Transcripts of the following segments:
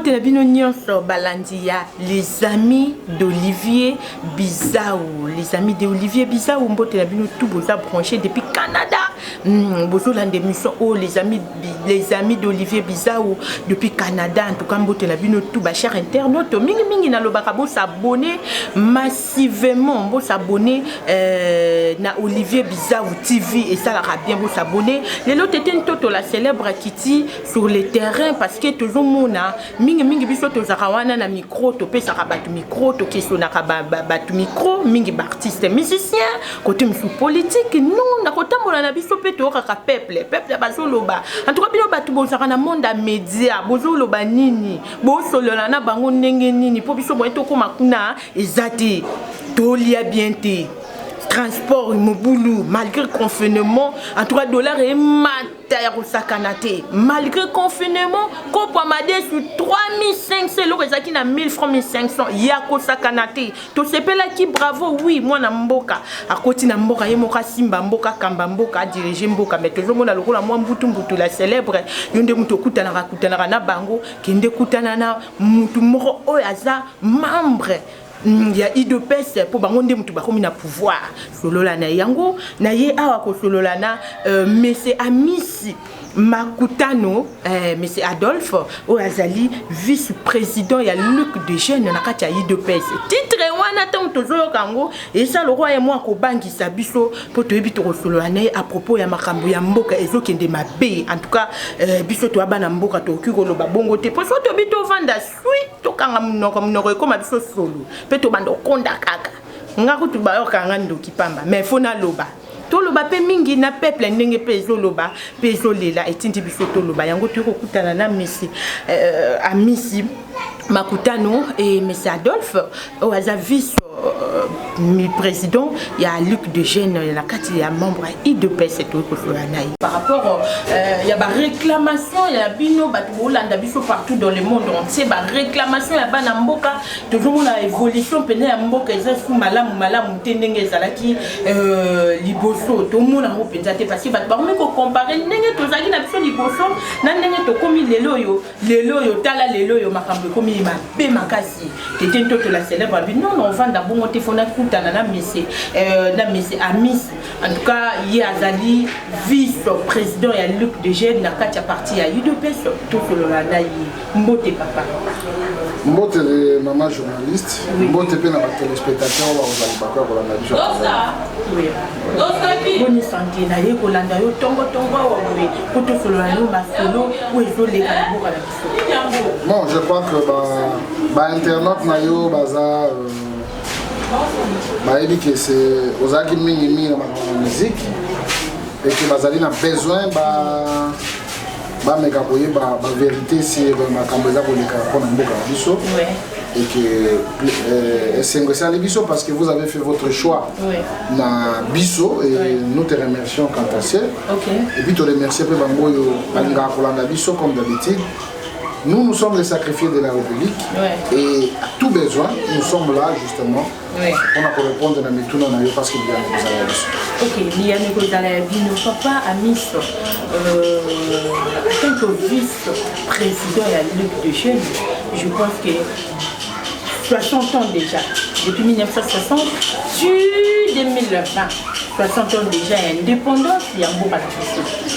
Mbote na bino nyonso balandia les amis d'Olivier Bizaou. Les amis d'Olivier Bizaou, mbote na bino tout boza branché depuis Canada. Bozo l'andemission oh les amis d'Olivier Bizaou depuis Canada. En tout cas mbote na bino tout ba cher internaute mingi na lobaka bo s'abonner massivement, bo s'abonner na Olivier Bizaou TV et ça la bien bo s'abonner. Les lots étaient une toto la célèbre Kitty sur les terrains parce que toujours mona mingi biso to zarawana na micro to pesa ka batu micro to keso na ka batu micro mingi ba artiste musicien côté musu politique non na kota mona na biso pe to ka peuple bazo loba en tout cas bino batu bo zara na monde média bozo loba nini bo solola na bango ndenge nini po biso bo to ko makuna ezati to lia bien te transport mobulu malgré confinement en tout cas dollar et mataya ko sakanate malgré confinement ko pamade sur 3500 lo ezaki na 1000 francs 1500 ya ko sakanate to sepela ki bravo oui moi na mboka akoti na mboka ye moka simba mboka kamba mboka diriger mboka mais toujours mona lokola moi mbutu la célèbre yonde muto kutana na bango kende kutana na mutu moko oyo aza membre il y a IDPS pour bangonde mutu bakomi na pouvoir solola na yango na ye awa ko solola na monsieur Amisi Makutano monsieur Adolphe Oazali vice-président ya Luc de Jeune na kati ya IDPS titre wana tant tozo kango et ça le roi et moi ko bangisa biso po to yebi to solola na à propos ya makambo ya mboka ezokende mabe en tout cas biso to abana mboka to kikolo babongo te po so to bito vanda sui to kanga munoko ko biso solo peto bando konda kaka ngako tu ba yokanga ndoki pamba mais fona loba to loba pe mingi na peuple ndenge pezo loba pezo lela etindi biso to loba yango to ko kutana na Messi Amisi Makutano et monsieur Adolphe au vice président il y a Luc de Jeune la carte il y a membre IDPS c'est tout par rapport il y a des réclamations il y a bino batulanda biso partout dans le monde entier ba réclamation ya bana mboka toujours on a évolution pene ya mboka eza sous malamu tendenge ezalaki liboso to mona ngo penza te parce que ba ko comparer ndenge tozali na biso liboso na ndenge to komi lelo yo tala lelo yo makambo komi ma pe makasi tete toto la célèbre non on va d'abord monter fona kutana na monsieur Amis en tout cas il azali vice-président ya Luc de Jeune na kati ya parti ya UDPS tout le landa mbote papa mbote le maman journaliste mbote pe na ba téléspectateurs ba ozali bakwa ko landa biso oui boni santé na ye ko landa yo tongo wa we ko to solo na yo masolo ou ezole ka boka la biso bon je crois que ba internaute na yo baza il dit que c'est aux agues mingi dans musique et que bazali na besoin meka koye vérité sur ma kambeza ko leka ko mboka biso et que c'est un biso parce que vous avez fait votre choix na biso et nous te remercions quant à ça et puis te remercier pe bangoyo balinga kolanda biso comme d'habitude. Nous sommes les sacrifiés de la République et à tout besoin, nous sommes là justement pour répondre à mes tours parce qu'il y a des choses. Ok, il y a des choses à la vie. Nos papa Amis, en tant que vice-président à Luc de Jeune, je pense que 60 ans déjà, depuis 1960 sur 2020, 60 ans déjà indépendance, il y a beaucoup de choses.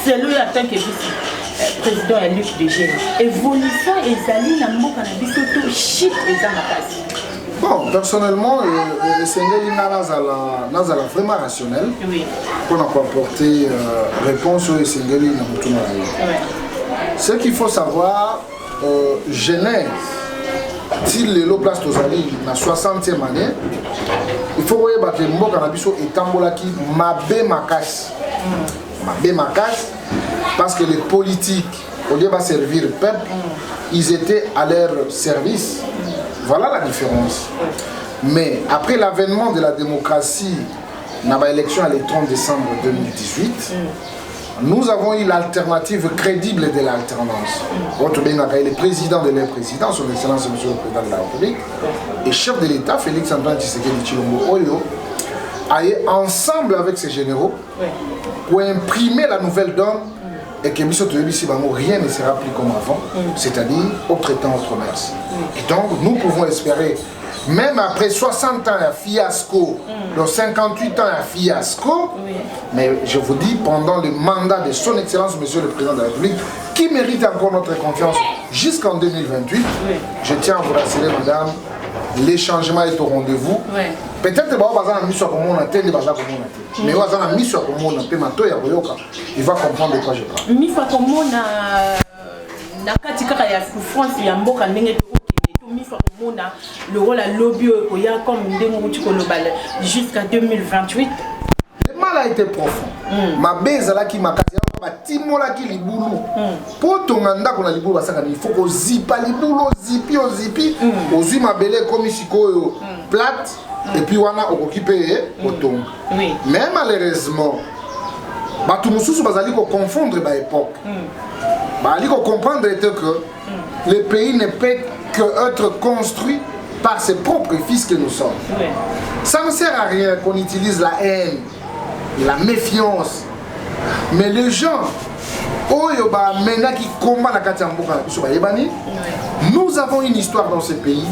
C'est lui en tant que vice-président et Luc de Jeune. Évolution et Zali na mboka na biso to shit eza makasi. Bon, personnellement, Sengeli nazala vraiment rationnel pour apporter réponse au Sengeli na mutuna. Ce qu'il faut savoir, Genève, si le place tozali na 60e année, il faut voir que mboka na biso etambolaki mabe makasi. Mabe makasi parce que les politiques au lieu de servir le peuple, ils étaient à leur service. Voilà la différence. Mais après l'avènement de la démocratie dans l'élection le 30 décembre 2018, nous avons eu l'alternative crédible de l'alternance. Le président de leur président, son excellence monsieur le président de la République, et chef de l'État, Félix Antoine Tshisekedi Tshilombo Oyo, allaient ensemble avec ses généraux pour imprimer la nouvelle donne et que rien ne sera plus comme avant, c'est-à-dire autre temps, autre mœurs. Et donc, nous pouvons espérer, même après 60 ans à fiasco, dans 58 ans à fiasco, mais je vous dis, pendant le mandat de son Excellence, Monsieur le Président de la République, qui mérite encore notre confiance jusqu'en 2028, je tiens à vous rassurer, madame, les changements est au rendez-vous. Peut-être que mais il va comprendre de quoi je parle. Le rôle à lobby comme jusqu'à 2028. Le mal a été profond. Ma base là qui m'a timola qui liboulou. Pour ton anda qu'on a liboulou, il faut qu'on zipa liboulou, zipi, ozu ma belle comme ici plate et puis on a occupé auton. Mais malheureusement, bah tout le monde bazali ko confondre ba époque. Bah ali ko comprendre que le pays ne peut que être construit par ses propres fils que nous sommes. Ça ne sert à rien qu'on utilise la haine, la méfiance. Mais les gens, nous avons une histoire dans ce pays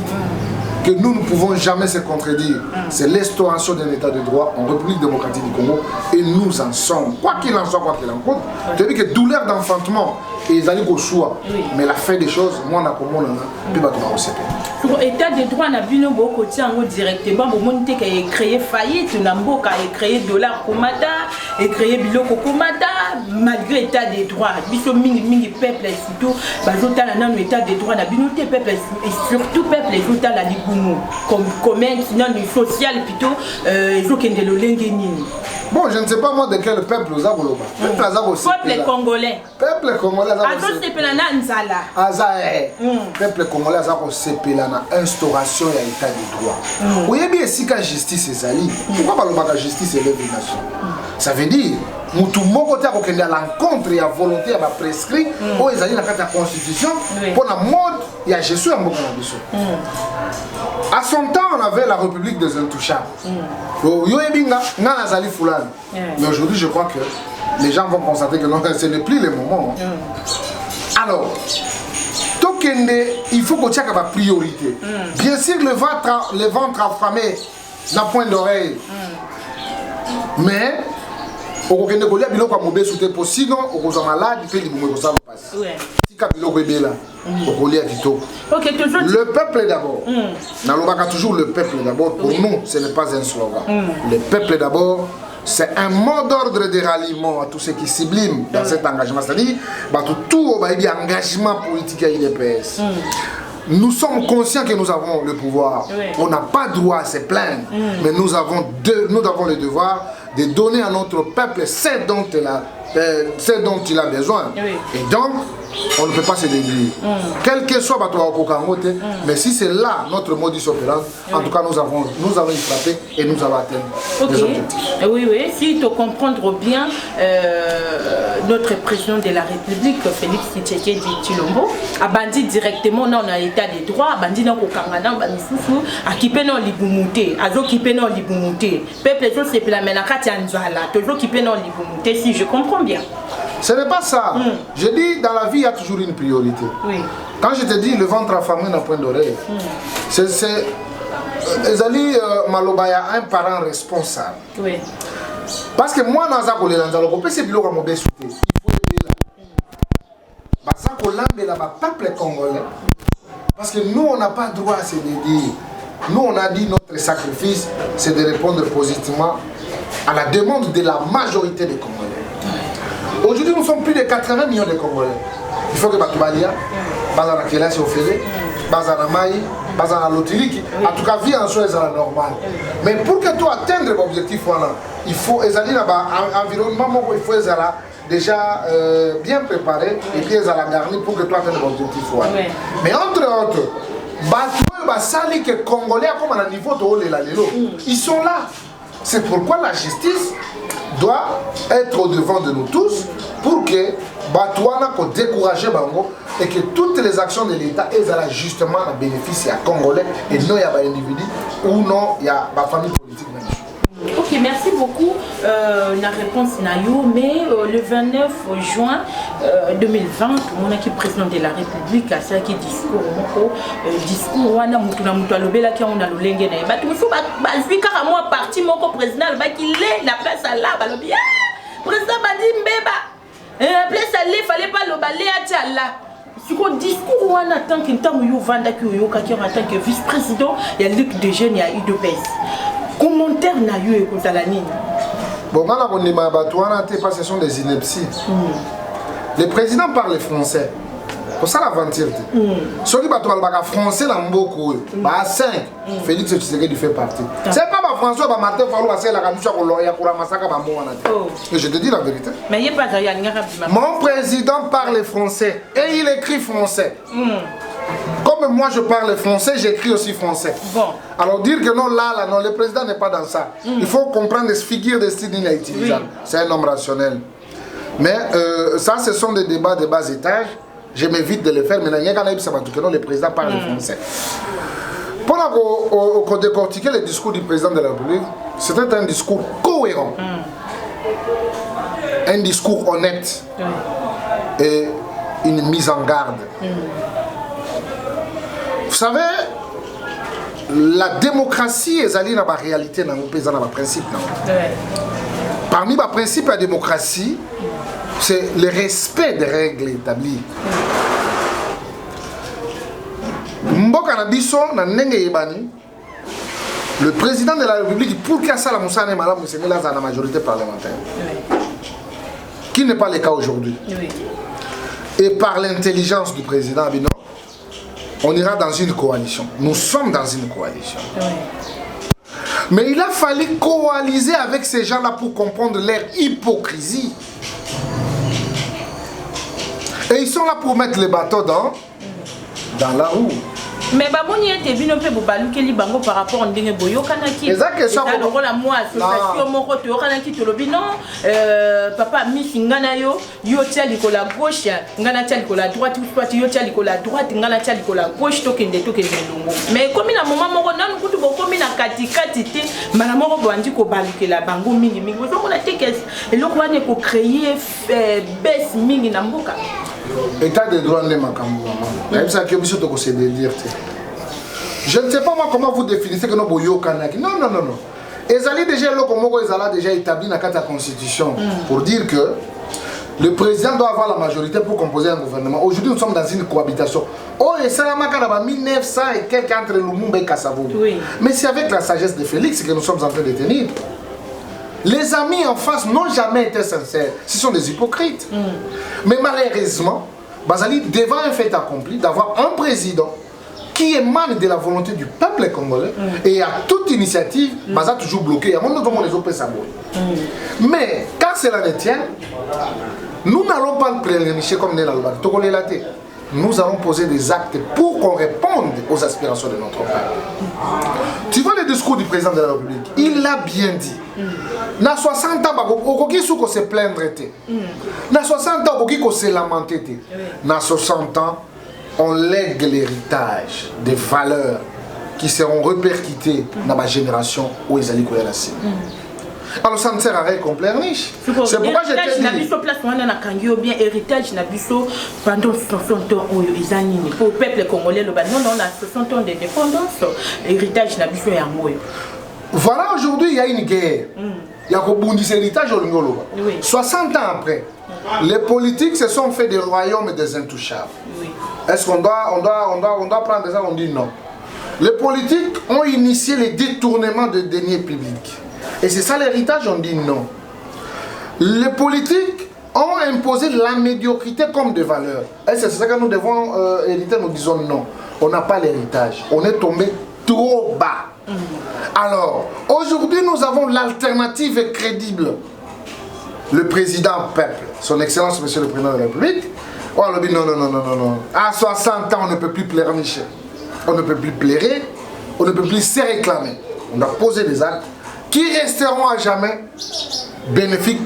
que nous ne pouvons jamais se contredire. C'est l'instauration d'un état de droit en République démocratique du Congo et nous en sommes. Quoi qu'il en soit, quoi qu'il en coûte, tu as dit que douleur d'enfantement et ils allaient au choix. Mais la fin des choses, moi, on a comment on a pour l'état de droit, on a vu nos côtés directement. Au moment où il a créé faillite, on a créé dollar komada, et créé biloko komada, malgré l'état de droit. Biso mini peuple surtout, bazota la nan état de droit, na binoté peuple et surtout peuple les autres la ligumu comme commerce, non social plutôt, ils ont qu'un de l'olengeni. Bon, je ne sais pas moi de quel peuple nous avons. Peuple congolais. Peuple congolais. Peuple congolais a instauration et état de droit. Vous voyez bien si la justice est ali. Pourquoi pas la justice est l'élévation? Ça veut dire tout le monde est à l'encontre et à volonté à prescrit où ils allaient dans la constitution pour la mode et à Jésus en à son temps, on avait la République des Intouchables. Mais aujourd'hui, je crois que les gens vont constater que non, ce n'est plus le moment. Alors, il faut qu'on tienne à la priorité. Bien sûr, le ventre affamé n'a point d'oreille. Mais, sinon, on est malade, le peuple d'abord. Toujours le peuple d'abord. Pour nous, ce n'est pas un slogan. Le peuple d'abord, c'est un mot d'ordre de ralliement à tous ceux qui subliment dans cet engagement. C'est-à-dire, tout engagement politique à l'IDPS. Nous sommes conscients que nous avons le pouvoir. On n'a pas droit à se plaindre. Mais nous avons le devoir de donner à notre peuple ce dont il a besoin. Et donc, on ne peut pas se dénier. Quel que soit mais si c'est là notre modus operandi, en tout cas nous allons y frapper et nous allons atteindre les objectifs. Oui, si tu comprends bien, notre président de la République, Félix Tshisekedi Tshilombo, a bandit directement dans l'état de droit, a bandit dans le Kangana, a kippé dans l'Ibumuté, a kippé dans l'Ibumuté. Peuple, c'est la menakati anzala, toujours kippé dans l'Ibumuté, si je comprends bien. Ce n'est pas ça. Je dis, dans la vie, il y a toujours une priorité. Quand je te dis le ventre affamé n'a point d'oreille, c'est Ezali Malobaya, un parent responsable. Parce que moi, dans le peuple congolais, parce que nous, on n'a pas le droit à se dire. Nous, on a dit notre sacrifice, c'est de répondre positivement à la demande de la majorité des Congolais. Aujourd'hui, nous sommes plus de 80 millions de Congolais. Il faut que Batubalia, Bazana Kelasi Ofele, Bazana Maï, Bazana Lotiliki, en tout cas, vie en soi est normale. Mais pour que tu atteignes l'objectif, il faut, environnement, il faut déjà bien préparé et puis la garni pour que tu atteignes l'objectif. Mais entre autres, Basali que Congolais, comme à un niveau de ils sont là. C'est pourquoi la justice doit être au devant de nous tous pour que Batouana puisse décourager Bango et que toutes les actions de l'État aient justement le bénéfice à Congolais et non à individus ou non à la famille politique. Ok, merci beaucoup. La réponse n'a eu, mais le 29 juin 2020, mon équipe président de la République a fait un discours. Discours, on a moutoulobela qui on a le lengue na. Batu musu bazwi kaka moi parti mon président ba qui est la place à là balobi. Président badi mbeba. La place à là fallait pas le balé à tiala. Si on discours on attend qu'un temps où vanda qui en tant que vice-président, il y a Luc de Jeune, il y a UDPS. Commentaire n'a eu écoute à la ligne. Bon, quand on dit que ce sont des inepties. Le président parle français. Pour ça, l'aventure. Ceux qui parlent français, dans beaucoup. 5, Félix Tshisekedi fait partie. C'est pas François, Martin Fallou, c'est la Kamoucha, je te dis la vérité. Mais il n'y a pas de mon président parle français et il écrit français. Comme moi je parle français, j'écris aussi français. Bon. Alors dire que non, là, non, le président n'est pas dans ça. Il faut comprendre les figures de style inutilisable. C'est un homme rationnel. Mais ça, ce sont des débats de bas étage. Je m'évite de le faire, mais il y a le président parle français. Pour décortiquer le discours du président de la République, c'était un discours cohérent. Un discours honnête. Et une mise en garde. Vous savez, la démocratie est allée dans la réalité, dans le principe. Parmi les principes de la démocratie, c'est le respect des règles établies. Le président de la République, pour qu'il ça la majorité parlementaire. Qui n'est pas le cas aujourd'hui. Et par l'intelligence du président Abino, on ira dans une coalition. Nous sommes dans une coalition. Mais il a fallu coaliser avec ces gens-là pour comprendre leur hypocrisie. Et ils sont là pour mettre les bateaux dans la roue. Mais baboni était bino pe bobalu keli bango par rapport ndenge boyo kanaki. Exact ça le rôle à moi association moko to kanaki to lobi non papa miss ngana yo tia likola gauche ngana tia likola droite soit yo tia likola droite ngana tia likola gauche to kende longo. Mais comme na moment moko nanu kutu bokomi na katikati te mana moko boandi ko balukela bango mingi mingi. So on a te que eloko wane ko créer baisse mingi na mboka. État de droit n'est makambo. Même ça qui obligé de se dire. Je ne sais pas moi comment vous définissez que nous boyo kanaki. Non. Ezali déjà le Congo ezala déjà établi dans la constitution pour dire que le président doit avoir la majorité pour composer un gouvernement. Aujourd'hui nous sommes dans une cohabitation. Oh et ça la 1900 et quelques entre Lumumba et Kassavo. Mais c'est avec la sagesse de Félix que nous sommes en train de tenir. Les amis en face n'ont jamais été sincères. Ce sont des hypocrites. Mais malheureusement, Bazali, devant un fait accompli, d'avoir un président qui émane de la volonté du peuple congolais et à toute initiative, Baza toujours bloqué. Il y a les autres mais quand cela ne tient, nous n'allons pas le prélénicher comme nous allons poser des actes pour qu'on réponde aux aspirations de notre peuple. Tu vois le discours du président de la République, il l'a bien dit. Na 60 ans, on se plaindre. Na 60 ans, on se lamenter. Na 60 ans, on lègue l'héritage des valeurs qui seront répercutées dans ma génération où ils allaient courir la cible. Alors ça ne sert à rien qu'on pleurniche. C'est pourquoi je t'ai dit. Héritage pendant 60 ans pour le peuple congolais, non, on a 60 ans d'indépendance. Héritage n'a plus un mot. Voilà, aujourd'hui il y a une guerre. Il y a un héritage au Lingolo. 60 ans après, les politiques se sont fait des royaumes et des intouchables. Est-ce qu'on doit prendre ça? On dit non. Les politiques ont initié les détournements de deniers publics. Et c'est ça l'héritage, on dit non. Les politiques ont imposé la médiocrité comme de valeur. Et c'est ça que nous devons hériter, nous disons non. On n'a pas l'héritage. On est tombé trop bas. Alors, aujourd'hui, nous avons l'alternative crédible. Le président peuple, son excellence, monsieur le président de la République, oh, on dit non. À 60 ans, on ne peut plus pleurnicher. On ne peut plus plairer. On ne peut plus se réclamer. On doit poser des actes qui resteront à jamais bénéfiques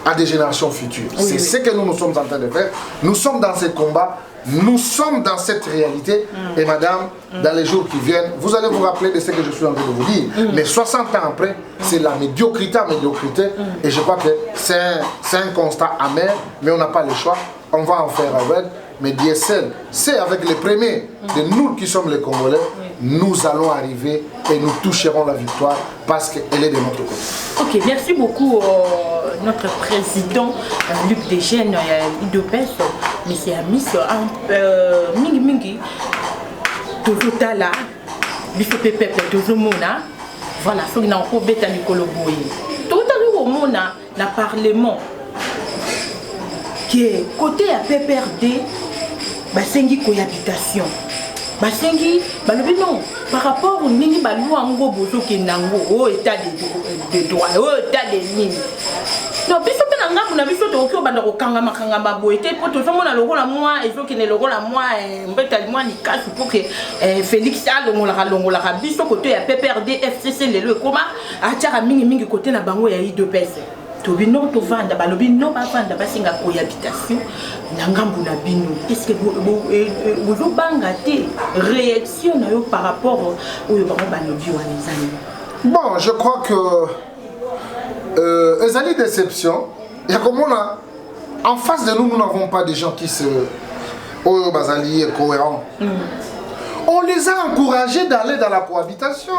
à des générations futures. C'est ce que nous sommes en train de faire. Nous sommes dans ce combat Nous sommes dans cette réalité et madame, dans les jours qui viennent, vous allez vous rappeler de ce que je suis en train de vous dire. Mais 60 ans après, c'est la médiocrité à médiocrité et je crois que c'est un constat amer, mais on n'a pas le choix. On va en faire avec. Mais DSL, c'est avec les premiers de nous qui sommes les Congolais, nous allons arriver et nous toucherons la victoire parce qu'elle est de notre côté. Ok, merci beaucoup notre président Luc Desgènes, IDOPES, M. Amis, Mingi Mingi, Tozotala, Bifopepe, Tozomona, voilà, ce qui n'a pas bêta Nicolo Boye. Tozotala au Mona, le Parlement, qui est côté à PPRD, basengi cohabitation basengi balobi non par rapport au nini balua ngo bozo kenango o état de droit o état de nini non biso pe na ngambu na biso to ko banda ko kanga makanga baboete po to somona lokola moi ezo kene lokola moi mbeta moi ni kasu pour que Félix alongola biso côté ya PPRD FCC lelo koma atiaka mingi côté na bango ya IDPS Tobino to vanda balobi no ba vanda basinga cohabitation nangambu na bino est-ce que vous banga te réaction na yo par rapport au balobi wa les amis. Bon, je crois que les années déception, il y a comme on a en face de nous, nous n'avons pas des gens qui se bazali cohérents. On les a encouragés d'aller dans la cohabitation.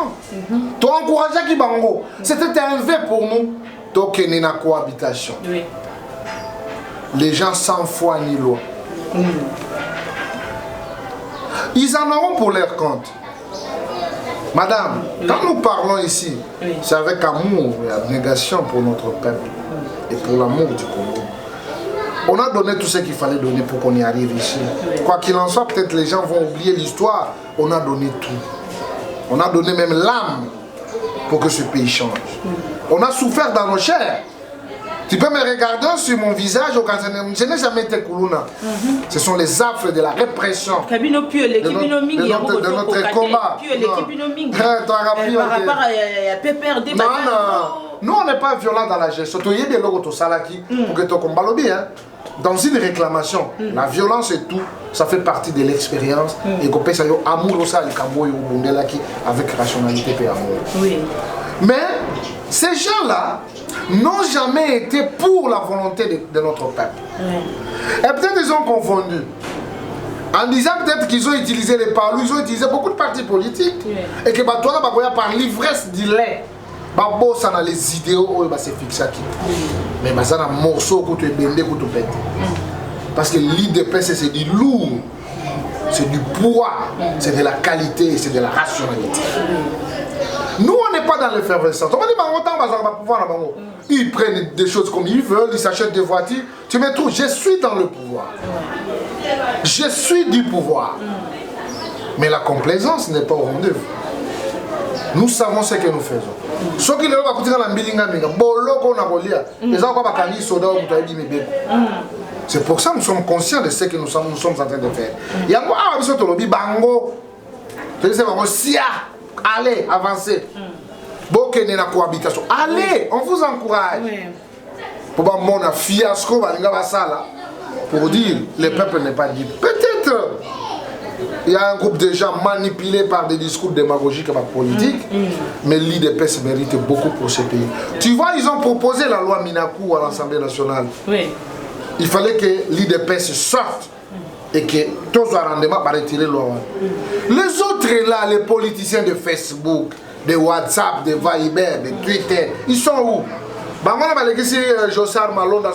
Tu as encouragé Kibango. C'était un V pour nous. Donc, il y a une cohabitation. Oui. Les gens sans foi ni loi. Ils en auront pour leur compte. Madame, quand nous parlons ici, c'est avec amour et abnégation pour notre peuple et pour l'amour du Congo. On a donné tout ce qu'il fallait donner pour qu'on y arrive ici. Quoi qu'il en soit, peut-être les gens vont oublier l'histoire. On a donné tout. On a donné même l'âme pour que ce pays change. On a souffert dans nos chairs. Tu peux me regarder sur mon visage, je n'ai jamais été Koulouna. Ce sont les affres de la répression de notre combat. Nous, on n'est pas violent dans la gestion. Dans une réclamation, la violence et tout, ça fait partie de l'expérience. Et qu'on peut savoir amour avec rationalité et amour. Mais ces gens-là n'ont jamais été pour la volonté de notre peuple. Et peut-être ils ont confondu. En disant peut-être qu'ils ont utilisé les parlous, ils ont utilisé beaucoup de partis politiques. Et que par l'ivresse du lait, ça a les idéaux, c'est fixé. Mais ça a un morceau que tu es bendé, que tu pètes. Parce que l'IDPS, c'est du lourd, c'est du poids, c'est de la qualité, c'est de la rationalité. Nous, on n'est pas dans l'effervescence. On dit, ils prennent des choses comme ils veulent, ils s'achètent des voitures. Tu me trouves, je suis dans le pouvoir. Je suis du pouvoir. Mais la complaisance n'est pas au rendez-vous. Nous savons ce que nous faisons. Ce qui est là, c'est pour ça que nous sommes conscients de ce que nous sommes en train de faire. Il y a allez, avancez. Allez, on vous encourage. Pour dire le peuple n'est pas libre. Peut-être il y a un groupe de gens manipulés par des discours démagogiques et politiques, mais l'IDPS mérite beaucoup pour ce pays. Tu vois, ils ont proposé la loi Minakou à l'Assemblée nationale. Il fallait que l'IDPS sorte et que tous les rendements par retirer la loi. Les autres là, les politiciens de Facebook, de WhatsApp, de Viber, de Twitter, ils sont où? Jossar Malonda,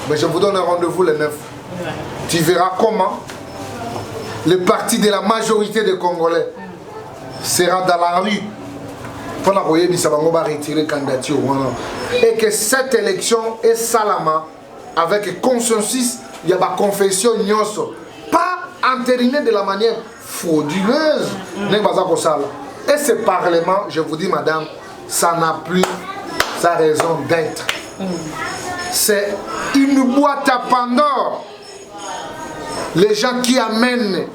mais je vous donne un rendez-vous le 9. Tu verras comment le parti de la majorité des Congolais sera dans la rue pour retirer la candidature. Et que cette élection est salama avec consensus, il y a une confession, pas entérinée de la manière frauduleuse. Et ce parlement, je vous dis madame, ça n'a plus sa raison d'être. C'est une boîte à Pandore. Les gens qui amènent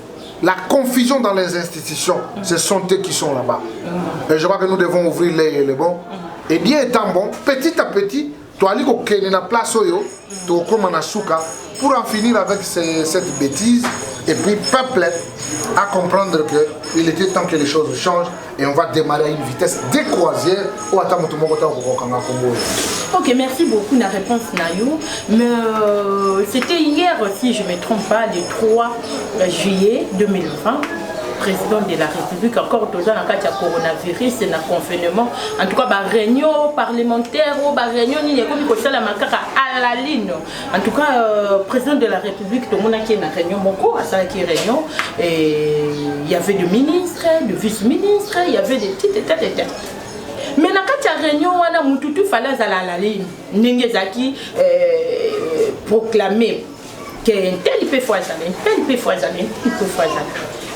la confusion dans les institutions, ce sont eux qui sont là-bas. Et je crois que nous devons ouvrir l'œil et le bon. Et bien étant bon, petit à petit, tu as dit que na place oyo, tu comme na souka pour en finir avec cette bêtise et puis peuple à comprendre que il était temps que les choses changent et on va démarrer à une vitesse décroisière ou attendre tout le monde au Ok, merci beaucoup la réponse Nayo. Mais c'était hier, si je ne me trompe pas, le 3 juillet 2020. Président de la République, encore dans le cas de coronavirus et le confinement. En tout cas, la réunion parlementaire ou la réunion à la ligne. En tout cas, président de la République, tout le monde qui est dans la réunion, réunion, et il y avait des ministres, des vice-ministres, il y avait des petites têtes. Mais dans la réunion, il fallait aller à la ligne. Ningezaki proclamer qu'un tel peut foisonner, un tel peut foisonner, un tel peut foisonner.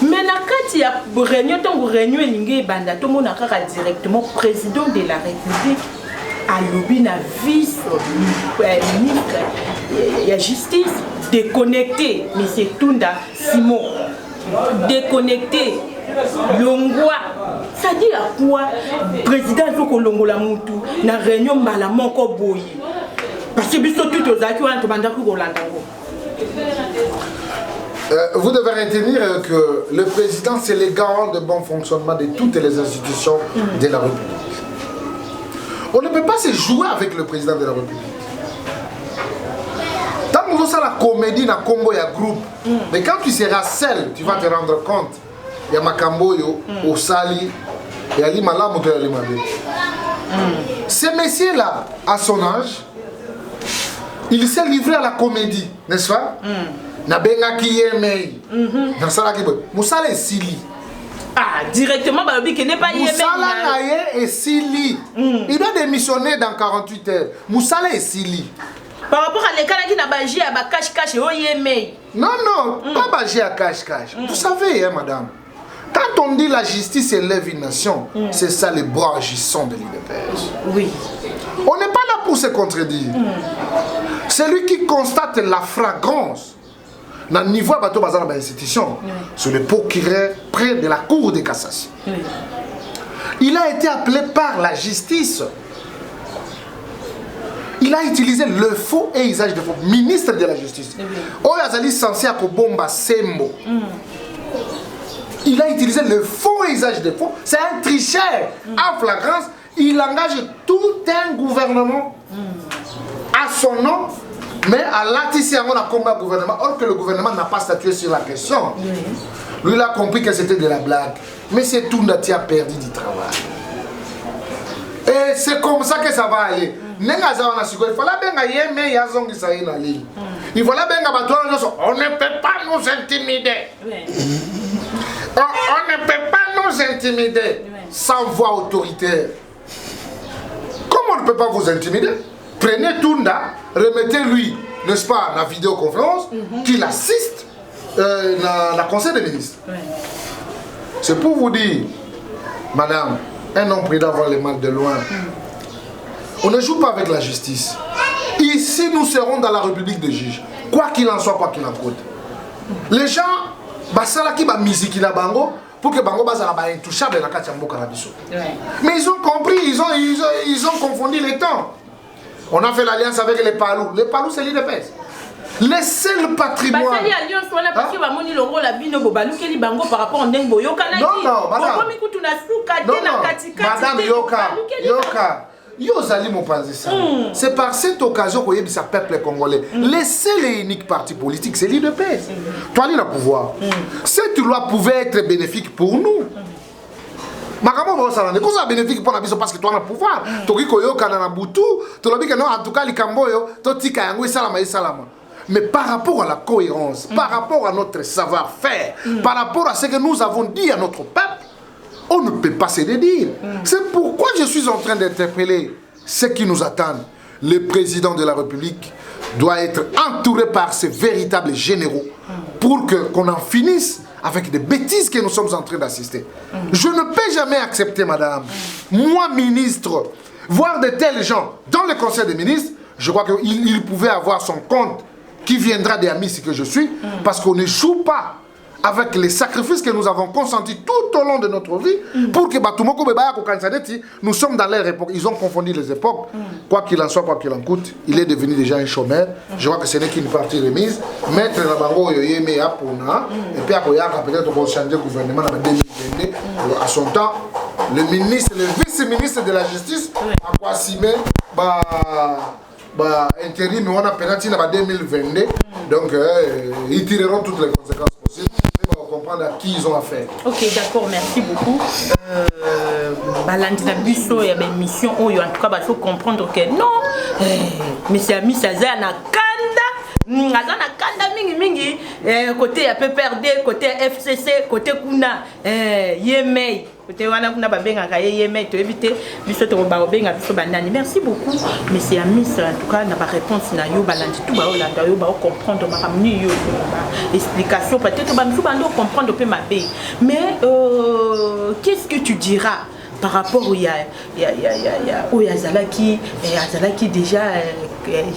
Mais quand il y a réunion, réunion tout le monde a directement président de la République à l'objet vice-ministre de la justice déconnecté M. Tunda Simon déconnecté Longwa. Ça dit à quoi président faut Longo la mutu na réunion malaman ko boyi parce que biso tout aux acquis on demande ko landango. Vous devez retenir que le président, c'est le garant de bon fonctionnement de toutes les institutions de la République. On ne peut pas se jouer avec le président de la République. Tant que nous avons la comédie, dans combo, il y a groupe. Mais quand tu seras seul, tu vas te rendre compte. Il y a Makambo, au Sali, il y a Limala, il y a Limabé. Ce monsieur-là, à son âge, il s'est livré à la comédie, n'est-ce pas? Na benga ki yemei na sala ki boy musala esili directement balobi que n'est pas yemei musala na ye esili il doit démissionner dans 48 heures musala esili par rapport à l'écart qui n'a pas géré à cache o yemei non pas bagé à cache vous savez hein, madame, quand on dit la justice élève une nation, c'est ça les bras agissants de l'UDPS. Oui. On n'est pas là pour se contredire. C'est lui qui constate la fragrance dans le niveau de l'institution, sur le procureur près de la cour de cassation. Il a été appelé par la justice. Il a utilisé le faux et usage de faux. Ministre de la justice. Oyazali censé à Bomba Sembo. Il a utilisé le faux et usage de faux. C'est un tricheur en flagrance. Il engage tout un gouvernement à son nom. Mais à l'atissé, on a combat le gouvernement, or que le gouvernement n'a pas statué sur la question. Lui, il a compris que c'était de la blague. Mais c'est tout qui a perdu du travail. Et c'est comme ça que ça va aller. Il fallait on ne peut pas nous intimider. On ne peut pas nous intimider sans voix autoritaire. Comment on ne peut pas vous intimider? Prenez Tunda, remettez-lui, n'est-ce pas, la vidéoconférence, qu'il assiste dans le conseil des ministres. C'est pour vous dire, madame, un homme prudent voit le mal de loin. On ne joue pas avec la justice. Ici, nous serons dans la République des juges. Quoi qu'il en soit, quoi qu'il en coûte. Les gens, musique pour que Bango soit intouchable dans la mais ils ont compris, ils ont confondu les temps. On a fait l'alliance avec les Palous. Les Palous, c'est l'UDPS. Laissez le patrimoine. Madame c'est par cette occasion que le peuple congolais. Laissez les uniques partis politiques, c'est l'UDPS. Toi, il a le pouvoir. Cette loi pouvait être bénéfique pour nous. C'est bénéfique pour la mission parce que toi, tu as le pouvoir. Mais par rapport à la cohérence, par rapport à notre savoir-faire, par rapport à ce que nous avons dit à notre peuple, on ne peut pas se dédire. C'est pourquoi je suis en train d'interpeller ceux qui nous attendent. Le président de la République doit être entouré par ses véritables généraux pour qu'on en finisse avec des bêtises que nous sommes en train d'assister. Je ne peux jamais accepter, madame, moi, ministre, voir de tels gens dans le conseil des ministres. Je crois qu'il pouvait avoir son compte qui viendra des amis que je suis, parce qu'on ne joue pas avec les sacrifices que nous avons consentis tout au long de notre vie, pour que Batumoko Bebaya Kokansaneti, nous sommes dans leur époque. Ils ont confondu les époques. Quoi qu'il en soit, quoi qu'il en coûte, il est devenu déjà un chômeur. Je vois que ce n'est qu'une partie remise. Maître Nabango Yoyeme Apona, et puis Akoyaka, peut-être qu'on va changer le gouvernement en 2022. À son temps, le ministre, le vice-ministre de la justice, Akwasime, intérim, mais on a pénalité en 2022. Donc, ils tireront toutes les conséquences possibles. Comprendre à qui ils ont affaire. Ok, d'accord, merci beaucoup. Balandina Busso, il y a une mission où en tout cas, il faut comprendre que non, mais c'est Ami Saza na Kanda, mingi, côté PPRD, côté FCC, côté Kuna, Yemei. Merci beaucoup, monsieur Amis. En tout cas, la réponse na yo balandi tout comprendre explication peut-être comprendre peu ma bé. Mais qu'est-ce que tu diras par rapport au Yazalaki déjà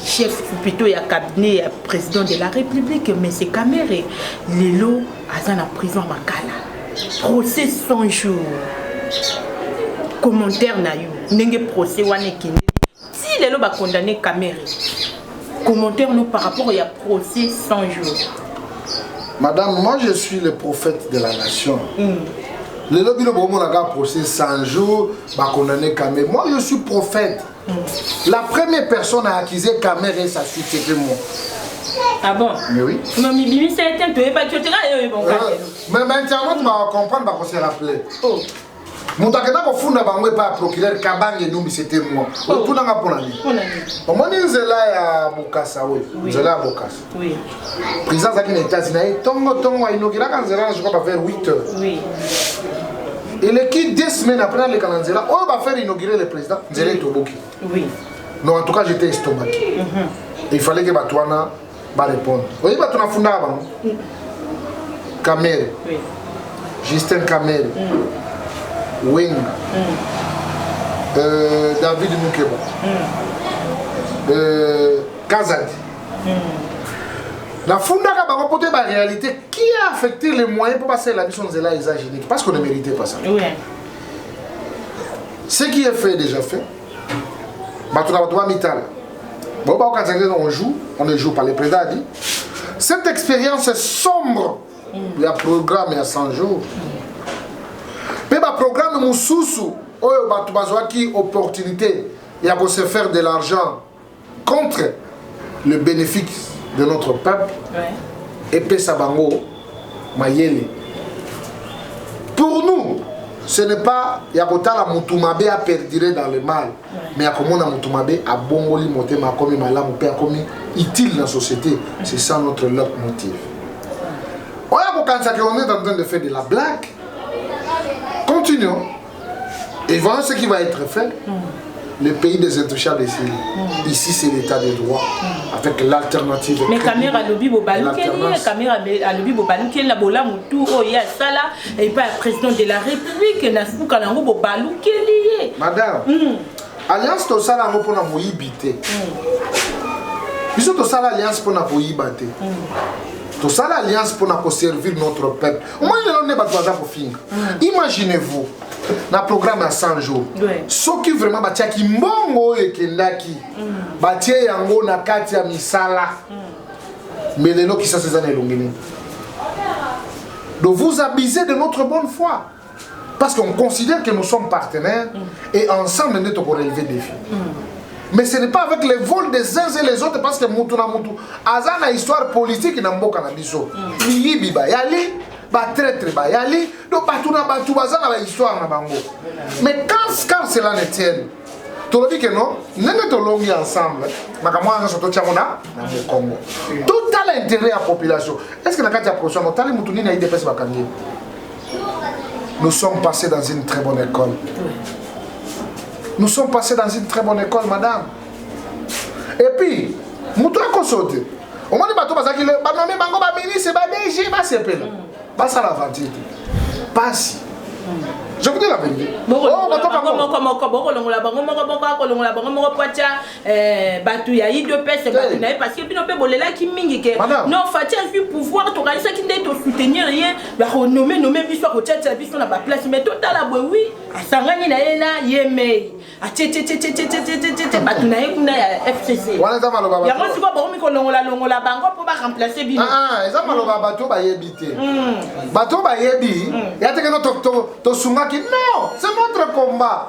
chef plutôt il y a cabinet président de la République, mais c'est Kamere Lelo Azana prison Makala. Procès 100 jours. Commentaire na yo. Nenge procès wane kine. Si les loba condamné Kamere. Commentaire nous par rapport à procès 100 jours. Madame, moi je suis le prophète de la nation. Le lobby le bon procès 100 jours, ba condamné Kamere. Moi je suis prophète. La première personne à accuser Kamere sa suite c'était moi. Ah bon? Mais oui. Non, mais Bibi, c'est un peu pas mais maintenant, tu vas comprendre qu'on se rappelait. Oh. Mon takena ko funda bangwe pa procureur Kabange Numbi c'était moi. Tout n'a pas pour la vie. Au moins nous là ya Bokassa oui. Nous là à Bokassa. Oui. Président Zaki États-Unis tongo a inauguré quand Zela je crois vers 8 heures. Oui. Et le qui 2 semaines après le Kananzela, on va faire inaugurer le président Zela Toboki. Oui. Non en tout cas j'étais estomaqué. Il fallait que Batouana va répondre. Oui, Batouana funda avant. Kamere. Oui. Justin Kamere. Wing, David Moukeba, Kazadi. La Funda va apporter la réalité qui a affecté les moyens pour passer la mission de Zela exagénique parce qu'on ne méritait pas ça. Oui. Ce qui est fait déjà fait. Bon, quand on ne joue pas. Le président a dit cette expérience est sombre. Il y a programme il y a 100 jours. Mais le programme Moussoussou, qui opportunité, il y a pour se faire de l'argent contre le bénéfice de notre peuple. Et Pesabango, Mayele. Pour nous, ce n'est pas Yakota la Moutumabe à perdre dans le mal, mais Yakomona Moutumabe à Bongoli Motema comme Malam ou comme utile dans la société. C'est ça notre motif. On est en train de faire de la blague. Continuons. Et voilà ce qui va être fait. Le pays des intouchables ici. Ici, c'est l'état de droit. Avec l'alternative. Mais caméra lobby caméra lobby bobalouké la bola moutou oh ya sala et pas président de la République na souka nango bobalouké lié. Madame. Alliance to sala ngo pona moyibité. Biso to sala alliance pona boyibate. Tout ça, l'alliance pour servir notre peuple. Moi, je n'ai pas besoin pour finir. Imaginez-vous, dans le programme à 100 jours, ce qui vraiment batia qui mongo et qui ndaki, batia yango na kati ya misala, mais les gens qui sont ces années longues. Donc vous abusez de notre bonne foi, parce qu'on considère que nous sommes partenaires et ensemble nous devons relever des défis. Mais ce n'est pas avec les vols des uns et les autres parce que Moutou na Moutou. Azana histoire politique na mboka na biso. Libi ba yali, ba traître ba yali, donc batou na batou bazana ba histoire na bango. Mais quand cela ne tient, tu le dis que non, nous sommes longues ensemble. Makamwa soto chamona na Congo. Tout à l'intérêt de la population. Est-ce que la carte d'approche nous tali Moutou ni na IDPS bakangi? Nous sommes passés dans une très bonne école. Nous sommes passés dans une très bonne école, madame. Et puis, nous avons sauté. Au moment où nous avons dit que nous avons ministre, nous avons DG, nous avons ça l'aventure. Passe. Je vous dis la vérité. Non, Fatia a eu pouvoir, tu as dit que tu soutenir rien, nommer Bissou, tu as la place, mais total, oui, à Sangani, là, Yémé, à FCC. Il y a la banque pour remplacer Bino. Ah, ils ont le bateau va éviter. Bateau va éviter. Il y a des gens qui non, c'est notre combat.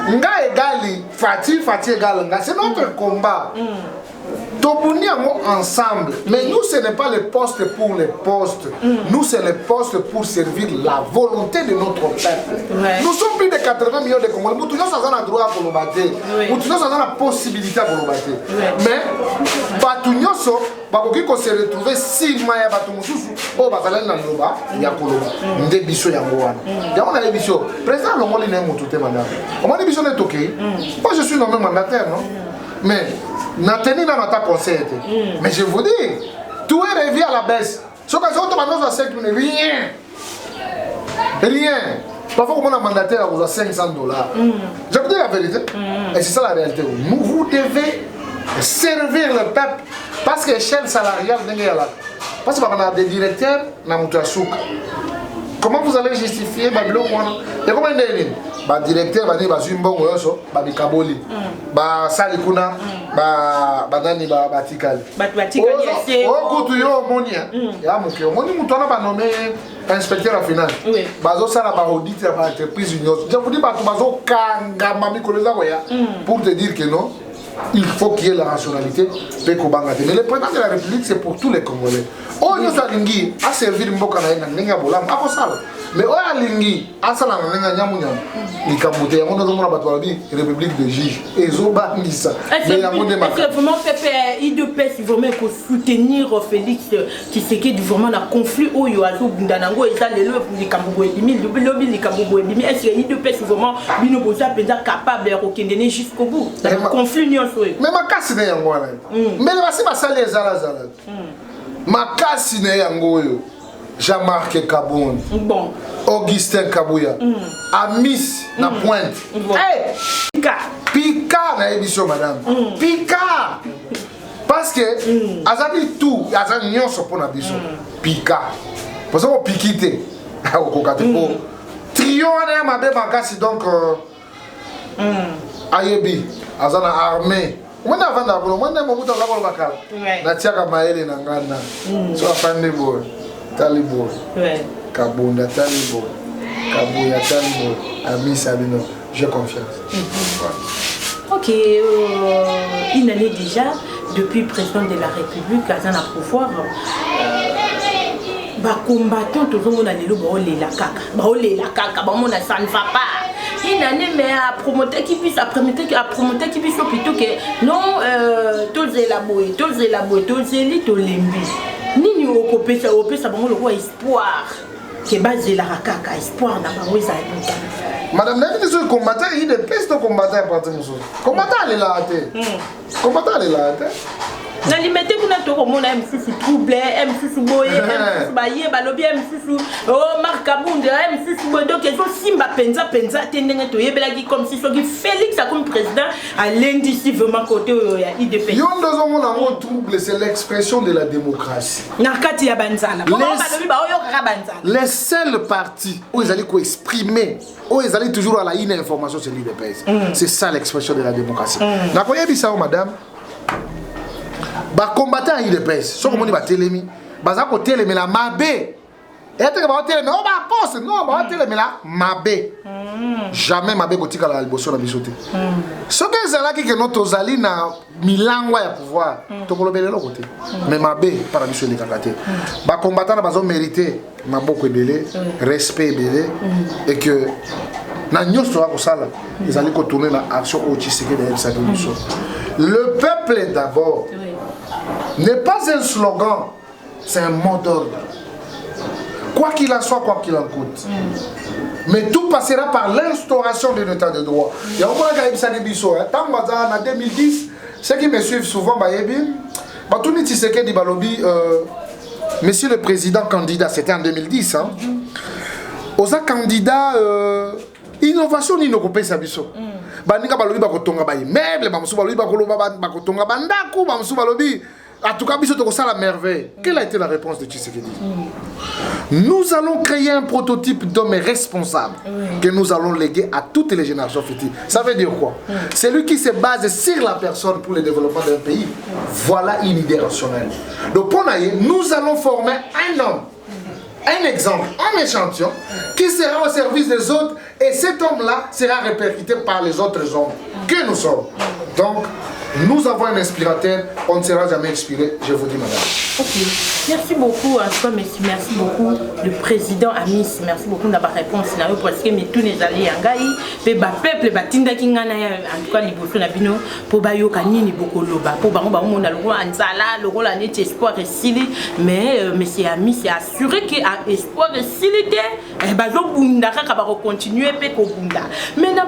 Nga égali, Fati égal, c'est notre combat. Tobuni ensemble. Mais nous, ce n'est pas les postes pour les postes. Nous, c'est les postes pour servir la volonté de notre peuple. Nous sommes plus de 80 millions de Congolais. Nous avons le droit pour nous battre. Nous avons la possibilité pour nous battre. Mais, Bakoki se retrouver 6 mois à Batumususu, oh, Bazalel Nandoba, Yakoloba, Ndebiso Yangoan. Yamon a Ebiso, président Lomoli n'est pas tout madame. Comment Ebiso n'est ok? Moi je suis nommé mandataire, non? Mais, Nathalie n'a pas conseillé. Mais je vous dis, tout est revu à la baisse. Ce que j'ai entendu à 5 minutes, rien. Parfois, on a mandataire à $500. Je vous dis la vérité. Et c'est ça la réalité. Vous devez servir le peuple. Parce que l'échelle salariale n'est pas là. Parce qu'on a des directeurs dans notre souk. Comment vous allez justifier Babylon? Et comment il est directeur va dire Zumbongo Yoso, Babi Kaboli, Salikuna, Badani Batikali. Batikali. Oh, Koutuyo Monia. Ya Mokyo. Moni Moutona va nommer inspecteur à finance. Bazo Sala va auditer l'entreprise union. Je vous dis, Bazo Kanga Mikoleza pour te dire que non. Il faut qu'il y ait la rationalité. Mais le président de la République, c'est pour tous les Congolais. Oh, nous avons dit, à servir Mboka na bolam, à ça. Mais oh, alingi, à ça na nyamunya. Les Cambodgiens, on a demandé la République de Gige. Et Zoba Nissa. Mais il y a mon démarche. Est-ce que vraiment IDPS, il faut même soutenir Félix Tshisekedi vraiment la conflit au Yoazo Bundanango et ça les lobbies les lobbies les Cambodgiens. Est-ce que IDPS vraiment binobosa capable de reconnaître jusqu'au bout le conflit n'y mais ma casse n'est pas là. Mais voici ma salle zala. Ma casse n'est pas là. Jean-Marc Kaboun. Bon. Augustin Kabouya. Amis na pointe. Hey, Pika na émission madame. Pika. Parce que azabi tout, azabi nyonso pour na biso. Pika. Parce qu'on pikite. Au kokate po. Trio na mabe makasi donc ayebi azana armée. Mwana avanda bolo mwana mobuta la bolo bakala. Na tiaka maele na ngana. So afande bo. Talibo. Kabunda Talibo. Kabouya Talibo. Ami Sabino. J'ai confiance. Ok, une année déjà, depuis président de la République, Azana pouvoir, combattant tout le monde a la caca, ça ne va pas. Une année, mais à promoter qui puisse, plutôt que non, tous élaborés, tous élites, tous limbi. Ni au copé, ça le roi espoir. Qui est basé la caca, espoir n'a pas oui ça. Madame, vous avez combattant, il y a des pistes de combattant à partir de ça. Combattant, elle est là. Combattant, elle est là. Na limité kuna toko mona msusu trouble msusu boye msusu baye balobi msusu oh markabunda msusu boye donc ils ont simba penza tendenge to yebelaki comme si soki Félix a comme président à lundi si vraiment côté ya IDP yondo zo mona ngo trouble c'est l'expression de la démocratie na kati ya banzana comment balobi ba oyo kaka banzana les seuls partis où ils allaient exprimer où ils allaient toujours à la information sur l'IDPS c'est ça l'expression de la démocratie na koyebi ça madame ba combattant IDPS so comme on ba telemi baza ko telemi la mabe et te ba telemi on ba poste non ba telemi la mabe jamais mabe ko tika la liboso na bisote so que zala ki que notre zali na milangwa ya pouvoir to kolobelelo côté mais mabe para biso le kakate ba combattant na bazo mériter maboko ebele respect ebele et que na nyoso ko sala ils allaient ko tourner la action au Tshisekedi de sa solution le peuple d'abord n'est pas un slogan, c'est un mot d'ordre. Quoi qu'il en soit, quoi qu'il en coûte. Mais tout passera par l'instauration de l'état de droit. Il y a encore un gars qui dit en 2010, ceux qui me suivent souvent, monsieur le président candidat, c'était en 2010. oza candidat innovation ni nokopé sa biso baninga balobi bakotonga ba immeuble bamusu balobi bakotonga bandako bamusu balobi en tout cas biso tokosa la merveille. Quelle a été la réponse de Tshisekedi? Nous allons créer un prototype d'homme responsable que nous allons léguer à toutes les générations futures. Ça veut dire quoi? C'est lui qui se base sur la personne pour le développement d'un pays. Voilà une idée rationnelle. Donc pour nous allons former un homme, un exemple, un échantillon qui sera au service des autres et cet homme-là sera répercuté par les autres hommes que nous sommes. Donc, nous avons un inspirateur, on ne sera jamais inspiré, je vous dis madame. Ok, merci beaucoup, en tout cas, merci beaucoup, le président Amis, merci beaucoup de la réponse, parce que tous les alliés en Gaï, le peuple, Batinda Kingana, en tout cas, les bouffons d'Abino, pour Bayo Kanini, beaucoup loba, pour Baron Baron, le roi Anzala, le roi l'année espoir et sili, mais monsieur Amis, c'est assuré qu'il y a espoir et silité, et Bazo Bundaka, qui va continuer, mais dans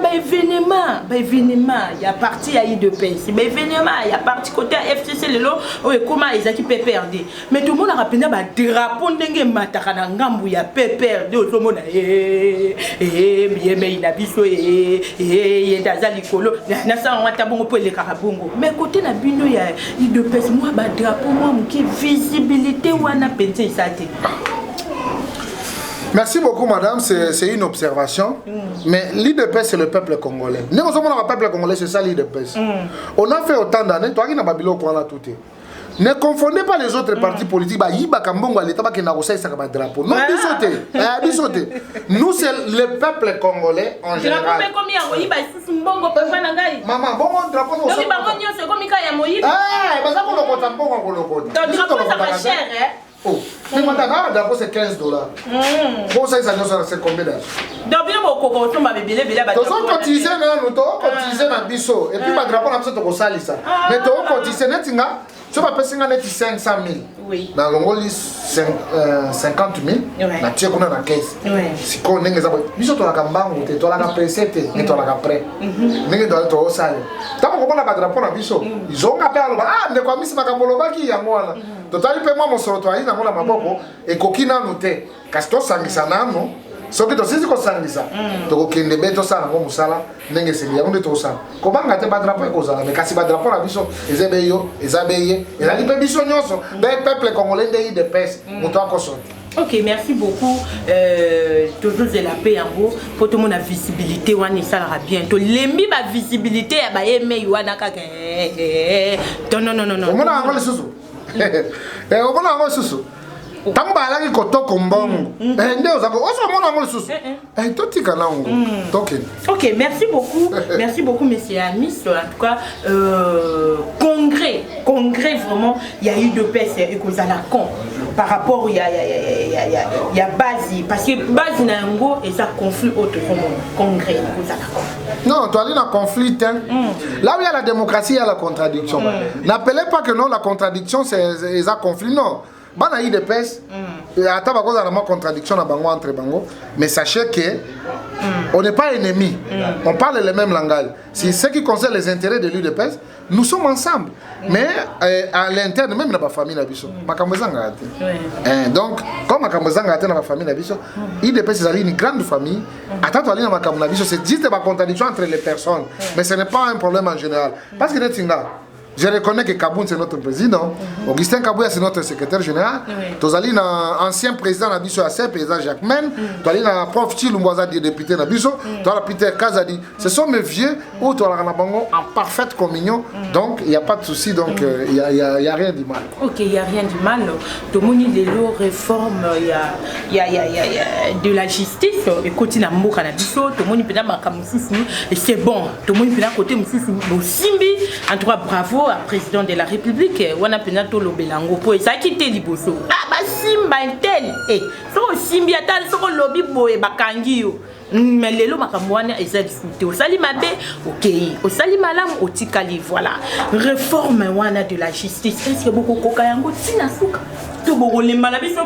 l'événement, il y a parti à I2P, il y a parti côté FCC, le lot, comment ils ont perdre. Mais tout le monde a rappelé que le drapeau de Matakana Ngambu ya PPRD, tout le monde a dit il a biso et Dazali Kolo, mais côté la bino ya de pèse moi drapeau moi qui visibilité ou ana pensé ça. Merci beaucoup madame, c'est une observation. Mais l'IDPS c'est le peuple congolais. Nous sommes le peuple congolais, c'est ça l'IDPS. On a fait autant d'années, toi qui n'as pas bilo pour tout. Ne confondez pas les autres partis politiques. Non, nous, c'est le peuple congolais en général. Maman, bon, drapeau, oh, mais maintenant, drapeau c'est $15. Bon, ça, c'est combien d'argent? Nous avons cotisé dans Bisso. Et puis, le drapeau, on a besoin de ça. Mais nous avons cotisé, tu vas payer 500 000. Oui. Dans le Mongolie, 50 000. Na tia kuna na caisse. Si on n'est pas biso to la kambango te to la kapesete et to la kapre. Ninge do to osale. Tamo ko bona ba drapeau na biso. Ils ont appelé ah ne kwa misi makambolo baki ya mwana. Totali pe mo soro to ali na mona maboko e kokina note. Kasto sangisa nano. Soki to sisi ko sangisa. To ko kende beto sana mo musala ndenge seli ya onde to sana. Ko banga te ba drapeau ko zala me kasi ba drapeau na biso ezebeyo ezabeye. Ezali pe biso nyonso. Ben peuple congolais de pèse. Moto akoso. Ok, merci beaucoup. Toujours de la paix en gros. Pour tout le monde la visibilité, on ça sera bientôt. L'embi ma visibilité, bah aimer Yoana kaka. Non. On a encore le sous. On a encore le sous. Tant que balaki kotoko mbongo. Ndio zako. Oso mona ngolo susu. Totika na ngo. Token. OK, merci beaucoup. Merci beaucoup monsieur Amis. En tout cas congrès vraiment, il y a eu de paix et cause à la con. Par rapport il y a base parce que base na ngo et ça conflit autre congrès cause à la con. Non, toi il y a conflit hein. Là où il y a la démocratie, il y a la contradiction. N'appelez pas que non la contradiction c'est un conflit non. Bana yi de pèse ata ba cause na contradiction na bango entre bango mais sachez que on n'est pas ennemis, on parle le même langage. Si ce qui concerne les intérêts de l'UDPS, nous sommes ensemble. Mais à l'interne même dans la famille na biso makambo zanga ate. Donc comme makambo zanga ate na la famille na biso, l'UDPS c'est une grande famille. Ata to ali na makambo na biso c'est juste des contradictions entre les personnes, mais ce n'est pas un problème en général. Parce que netinga je reconnais que Kaboun c'est notre président, Augustin Kabouya c'est notre secrétaire général, Tozali na ancien président na biso ACP, président Jacques Men, Tozali na prof Chilumboza député na biso, Tozali Peter Kazadi. Ce sont mes vieux ou Tozali na bango en parfaite communion, donc il n'y a pas de souci, donc il y a rien du mal. Ok, il n'y a rien du mal. Tout le monde il réforme, il y a de la justice, et côté na mboka na biso, tout le monde peut et c'est bon, tout le monde peut côté Simbi, en tout cas bravo. Président de la République, on a penato le belango pour ça quitter liboso. Ah bah simba intel eh so simbi atal so lobby boy bakangio. Mais les lots makamwana et ça discuter. Au sali mabe, ok. Au sali malam, au tikali voilà. Réforme wana de la justice. Est-ce que beaucoup kokayango tina souka? To bogolemba na biso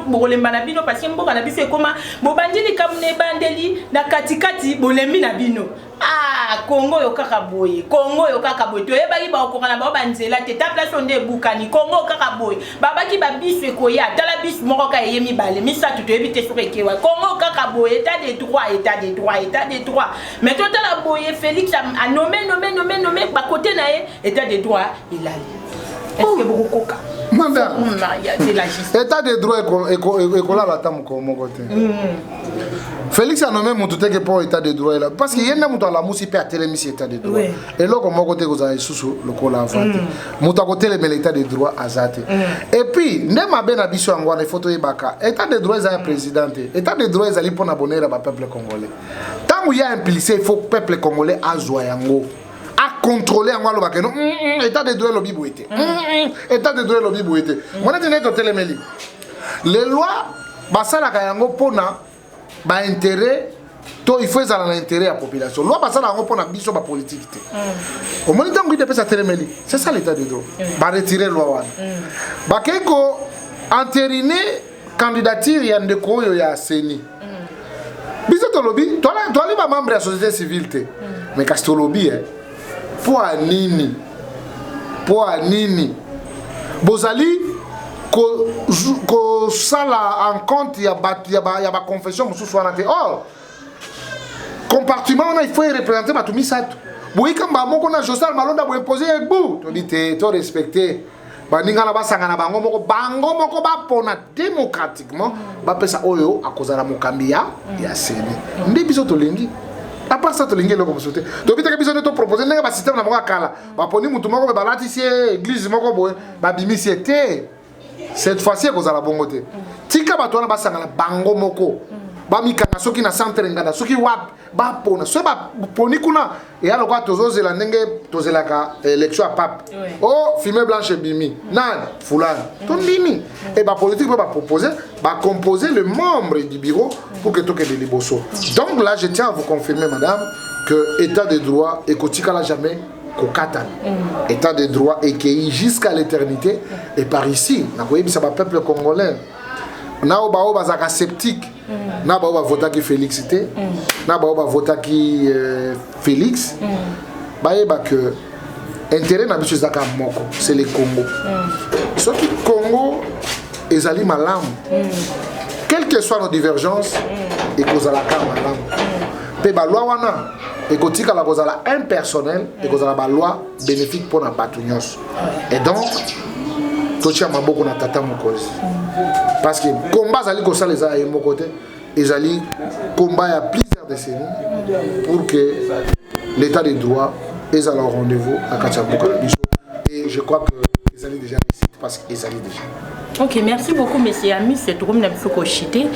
parce que mboka na biso ekoma bobandili kamne bandeli na katikati bolembi na bino. Ah ah Congo yo kaka boye to yeba ki ba okokana ba banzela te ta place onde bukani Congo kaka boye baba ki ba biso ko ya tala biso moko ka yemi bale misatu to yebi te sokekewa Congo kaka boye état de droit mais to tala boye Félix a nommé ba côté na état de droit il a est-ce que beaucoup coca madame état de droit et la tam ko mon côté Félix a nommé mon tout que pour état de droit là parce qu'il y a un muto la musi pe atele misi état de droit et là comme mon côté vous avez sous le cola fante muto côté le l'état de droit azate et puis ndema ben abiso ngwana photo yebaka état de droit za présidente état de droit za li pona bonheur ba peuple congolais tant il y a impliqué il faut peuple congolais azwa yango à contrôler en walo bakeno état de droit lobby boité état de droit lobby boité on a tenu to télémeli les lois basala ka yango pona ba intérêt to il faut ça l'intérêt à la population loi basala yango pona biso ba politique té au moment où il dépêche à télémeli c'est ça l'état de droit ba retirer loi wana ba keko entériner candidature ya ndeko yo ya seni biso to lobby to ali ba membre ya société civile té mais kasto lobby pour nini bozali ko sala en compte ya ba confession mususu wana te oh compartiment on il faut représenter batumi sato boyika moko na Josal Malonda bo imposer egbu to dit to respecter baninga na basanga na bango moko ba pona démocratiquement ba pesa oyo akozala mokambi ya seni ndi biso to lengi. À part ça, tu as dit que tu as besoin de proposer un système de kala. Baponi mutu moko balati si église moko boye, babimi si été. Cette fois-ci ko zala bongo te. Tika bato na basanga bango moko. Ba mikanga soki na centre ngana soki wap ba pona. So ba poni kuna et alors quoi tozozela ndenge tozelaka élection à pape. Oh, fumée blanche bimi. Nan, fulani. Ton bimi. Et ba politique ba proposer, ba composer le membre du bureau pour que toke de liboso. Donc là je tiens à vous confirmer madame que état de droit et kotika la jamais kokatan. État de droit et qui jusqu'à l'éternité et par ici, na koyebi ça ba peuple congolais. Na o ba zaka sceptique. Na ba vota ki Félix té. Na ba vota ki Félix. Ba yeba que intérêt na biso zaka moko, c'est le Congo. Ce qui Congo ezali malamu. Quelles que soient nos divergences, et kozala ka malamu. Pe ba loi wana et kotika la kozala impersonnel et kozala ba loi bénéfique pour na batu nyonso. Et donc totia maboko na tata mokozi. Parce que combat zali ko sala za yemo côté ezali combat ya plusieurs décennies pour que l'état de droit est à leur rendez-vous à Kachabuka. Et je crois que ils allaient déjà ici parce qu'ils allaient déjà. Ok, merci beaucoup, monsieur Ami. C'est tout comme nous avons chité.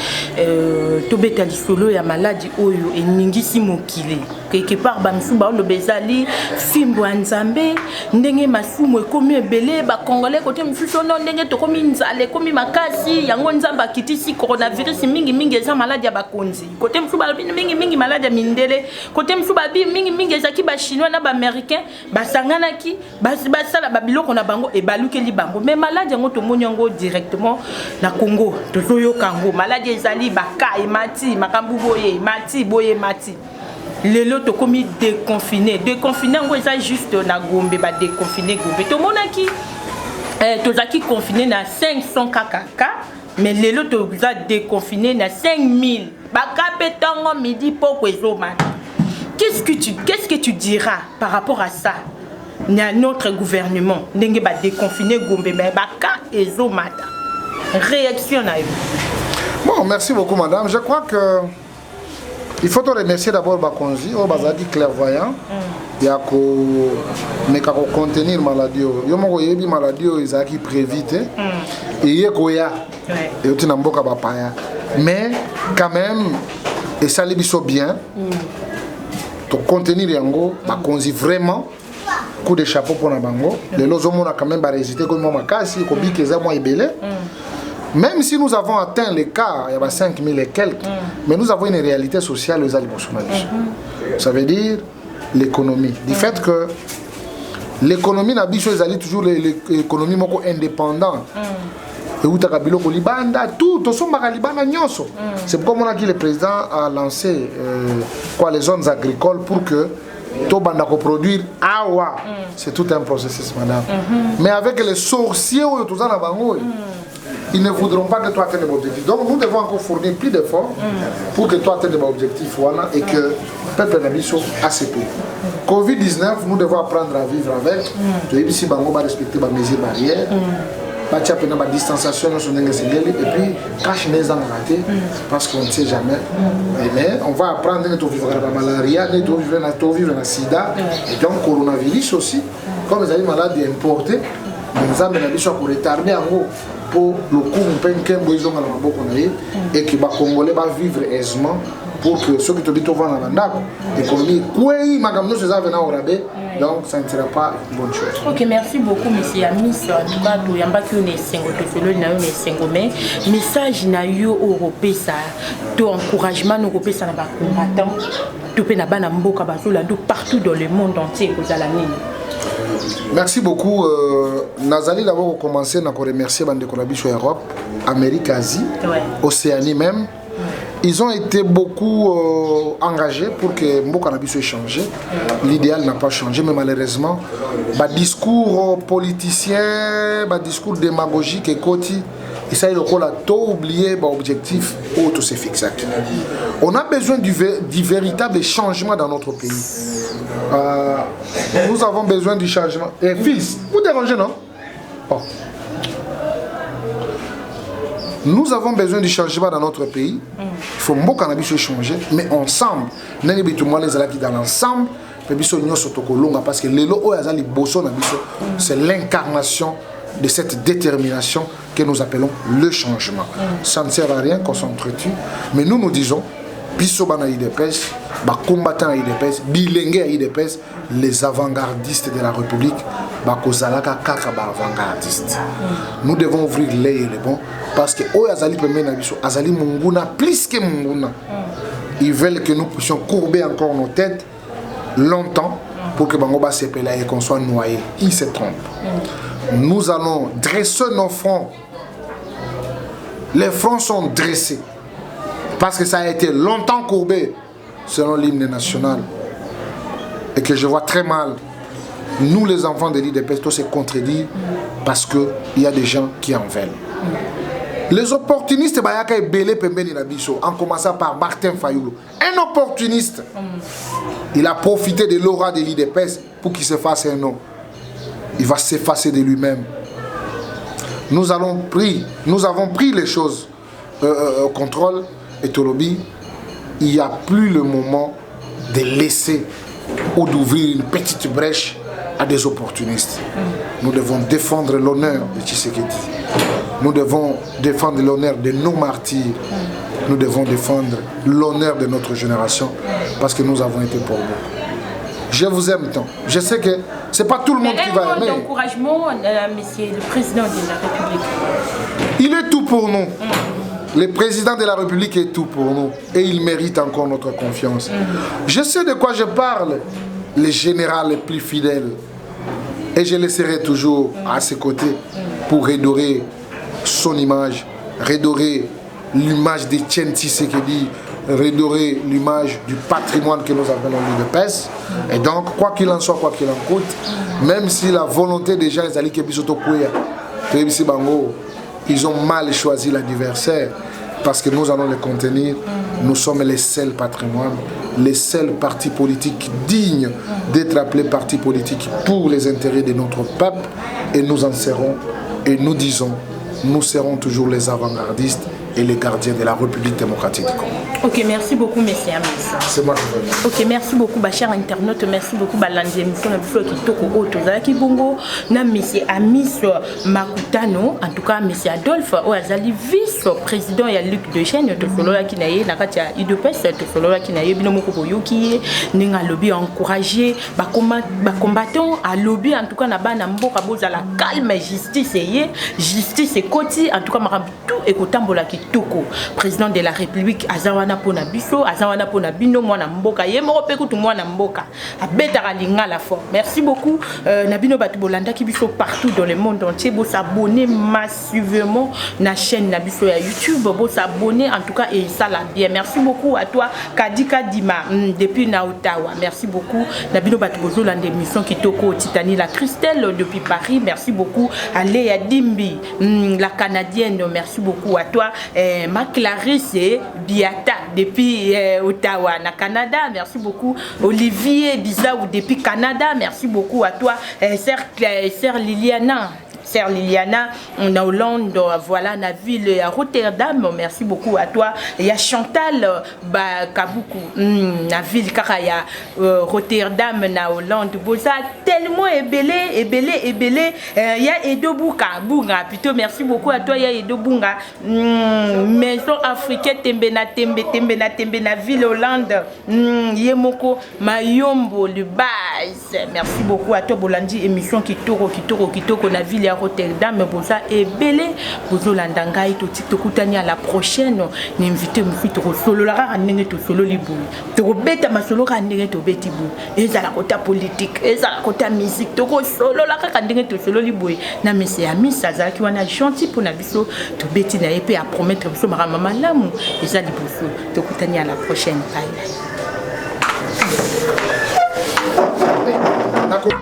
Tobeta lisolo ya maladie oyo et ningisi mokili. Quelque part, bamsou ba lo bezali fimbo nzambe ndenge masumu ekomi ebele ba congolais côté msuso non ndenge to komi nzale komi makasi yango nzamba kitisi coronavirus mingi eza maladie ya bakonzi. Côté msuso ba mingi maladie ya mindele. Côté msuso ba mingi ezaki ba chinois na ba américain basangana ki basala ba biloko na bango e balukeli bango. Mais maladie yango to monyango directement na Congo tozoyo kango maladie ezali baka emati makambu boye mati lelo to komi déconfiné ngo eza juste na Gombe ba déconfiné Gombe to monaki tozaki confiné na 500 kaka mais lelo to za déconfiné na 5000 baka petango midi poko ezoma. Qu'est-ce que tu diras par rapport à ça? Notre gouvernement ndenge ba déconfiné Gombe mais baka ezomata. Réaction à vous. Bon, merci beaucoup madame. Je crois que il faut te remercier d'abord Bakonzi, au bazadi clairvoyant. Il y a ko contenir maladie. Yo moko yebi maladie ezaki prévite. Et yekoya. Et utina mboka bapaya. Mais quand même et ça les biso bien. To contenir yango Bakonzi vraiment coup de chapeau pour Nabango. Les lozomon a quand même résisté comme makasi ko bi keza moi ebele. Même si nous avons atteint les cas, il y a 5000 et quelques, mais nous avons une réalité sociale aux Alibosomaliens. Ça veut dire l'économie. Du fait que l'économie n'a pas toujours l'économie indépendante. Et où tu as Libanda, tout, c'est pourquoi le président a lancé les zones agricoles pour que to banda ko produire awa c'est tout un processus madame mais avec les sorciers ou tout ça na bango ils ne voudront pas que toi atteignes l'objectif. Donc nous devons encore fournir plus d'efforts pour que toi atteignes l'objectif voilà, et que le peuple n'habite ACP. Covid-19, nous devons apprendre à vivre avec. Ici, on va respecter les mesures barrières. La distanciation et puis cache les ratés parce qu'on ne sait jamais. Mais on va apprendre à vivre la malaria, à vivre la sida et donc le coronavirus aussi. Comme les maladies importées, nous avons pour retarder en gros pour le coup et que les Congolais vont vivre aisément pour que ceux qui te disent vont l'économie, donc ça ne sera pas une bonne chose. Ok, merci beaucoup, monsieur Amis. En tout cas, tu n'as pas que mais message na yo européen ça, ton encouragement européen ça n'a pas combattant, tu peux na bana mboka bazola partout dans le monde entier aux alamines. Merci beaucoup. Nazali d'abord commencé à remercier Bande Konabicho Europe, Amérique, Asie, Océanie même. Ils ont été beaucoup engagés pour que Mboka Nabiso ait changé. L'idéal n'a pas changé, mais malheureusement, le discours politicien, le discours démagogique et côté, et ça, il a tout oublié l'objectif où tout s'est fixé. On a besoin du véritable changement dans notre pays. Nous avons besoin du changement. Et fils, vous dérangez, non? Oh. Nous avons besoin du changement dans notre pays. Il faut que cannabis changer, mais ensemble. Dans l'ensemble, parce que c'est l'incarnation de cette détermination que nous appelons le changement. Ça ne sert à rien qu'on s'entretue, mais nous disons, combattants à IDPS, bilingues à IDPS, les avant-gardistes de la République, nous devons ouvrir l'œil et les bons parce que Azali Munguna, plus que Munguna, ils veulent que nous puissions courber encore nos têtes longtemps pour que Bangoba s'épelle et qu'on soit noyé. Ils se trompent. Nous allons dresser nos fronts. Les fronts sont dressés parce que ça a été longtemps courbé selon l'hymne national et que je vois très mal. Nous les enfants de l'IDPS, tout se contredit parce qu'il y a des gens qui en veulent. Les opportunistes, en commençant par Martin Fayoulou, un opportuniste, il a profité de l'aura de l'IDPS pour qu'il se fasse un nom. Il va s'effacer de lui-même. Nous avons pris les choses au contrôle et Tolobi, il n'y a plus le moment de laisser ou d'ouvrir une petite brèche à des opportunistes. Nous devons défendre l'honneur de Tshisekedi. Nous devons défendre l'honneur de nos martyrs. Nous devons défendre l'honneur de notre génération parce que nous avons été pour vous. Je vous aime tant. Je sais que ce n'est pas tout le monde qui va aimer. Encouragement, monsieur le président de la République. Il est tout pour nous. Le président de la République est tout pour nous. Et il mérite encore notre confiance. Je sais de quoi je parle. Le général le plus fidèle. Et je le serai toujours à ses côtés pour redorer son image, redorer l'image de Tien Tshisekedi, redorer l'image du patrimoine que nous avons dans l'UDPS. Et donc, quoi qu'il en soit, quoi qu'il en coûte, même si la volonté des gens, ils ont mal choisi l'adversaire, parce que nous allons les contenir. Nous sommes les seuls patrimoines, les seuls partis politiques dignes d'être appelés partis politiques pour les intérêts de notre peuple. Et nous en serons, et nous disons, nous serons toujours les avant-gardistes et les gardiens de la République démocratique du Congo. Ok, merci beaucoup, monsieur Amis. C'est moi qui veux. Ok, merci beaucoup, chers internautes. Merci beaucoup, Balandier. Nous sommes qui bongo. Na monsieur Amis Makutano, en tout cas, monsieur Adolphe, Oazali, vice-président et Luc de Chêne, de Solola Kinaye, Nakatia Idopes, de Solola Kinaye, Binomoko Boyoki, Ninga lobby encouragé, combattant à lobby, en tout cas, Nabana Mboka Boza la calme justice et justice et côté, en tout cas, Marabitou et Kotambola qui kitoko président de la République azawana pona biso azawana pona bino mwana mboka ye moko pe kutu mwana mboka abetaka lingala fort merci beaucoup na bino batu bolanda ki biso partout dans le monde entier bo s'abonner massivement na chaîne na biso ya YouTube bo s'abonner en tout cas et ça la bien merci beaucoup à toi Kadika Dima depuis na Ottawa merci beaucoup na bino batu bozolanda émission kitoko Titani la Christelle depuis Paris merci beaucoup à Léa Dimbi la Canadienne merci beaucoup à toi ma Clarisse Biata depuis Ottawa na Canada merci beaucoup Olivier Bizaou depuis Canada merci beaucoup à toi sœur Liliana Sœur Liliana, on a Hollande, voilà, la ville à Rotterdam, merci beaucoup à toi. Il y a Chantal Kabuku, la ville Karaya, Rotterdam, na Hollande, ça tellement ébélé. Il y a Edo Bunga, plutôt merci beaucoup à toi, il y a Edo Bunga, maison africaine, tembe na ville Hollande, Yemoko, Mayombo, le base, merci beaucoup à toi, Bolandi, émission Kitoko, na ville à Rotterdam, mais pour ça, et belé, pour Zolandanga, et tout, Tokutani à la prochaine, n'invitez me fit solo la ramener tout solo libu. To beta ma solo ramener tout betibu. Et ça la côté politique, et ça la côté musique, to solo la ramener tout solo libu. Na mais c'est ami ça, ça qui wana gentil pour na biso, to beti na épée à promettre biso ma maman lamu. Et ça libu so, Tokutani à la prochaine. Bye. D'accord.